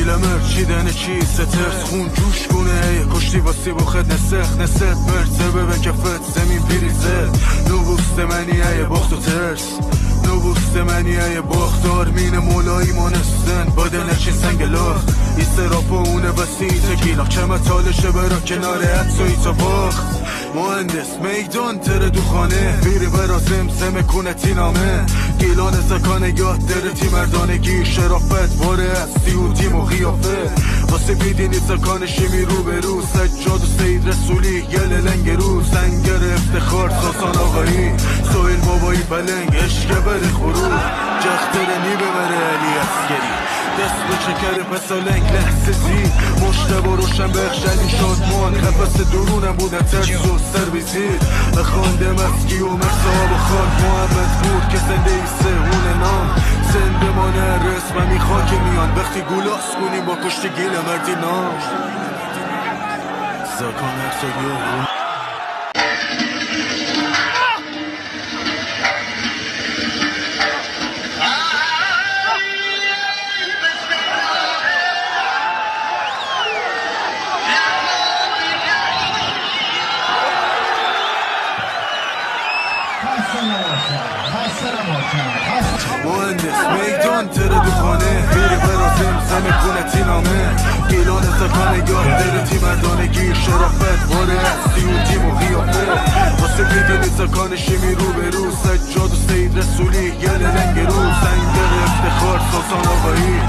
گیلمر چیدن چی سترس خون جوش گونه کشتی واسی بخد نسخ مرسه ببن کفت زمین بریزه نوبوست منی ای باخت و ترس نوبوست منی ای باختار مین مولایی مانستن باده نچین سنگ لاخ ایستراپ و اونه بسی تگیلاخ چمه تالشه برا کنار حدسوی تا باخت مهندس میدان تره دو خانه بیری برا زمزم کنتی نامه گیلان زکان یاد درتی مردانگی شرافت باره هستی و تیم و خیافه واسه بیدینی زکان شیمی رو به رو سجاد و سید رسولی گل لنگ رو سنگر افتخار ساسان آقایی سویل بابایی پلنگ عشق بره خروج جخترنی ببره علی اسکری دست به چکر پسا لنگ لحظه زی مشتبه روشن بخشنی شادمان خفست درونم بودن ترس و سر بیزید خانده مسکی و مرساب و خان محمد بود که زنده ایسه اون نام زنده مانه رسممی خاک میان وقتی گولاس کنیم با کشت گیل مردی نام زکان ارساگیه مهندس میدان تره دو خانه بیری برا زمزم کنتی نامه گیلان زکان یاد درتی مردانگی شرافت باره هستی و تیم و خیافه واسه بیدینی زکان شیمی رو به رو سجاد و سید رسولی گل لنگ رو سنگر افتخار ساسان آقایی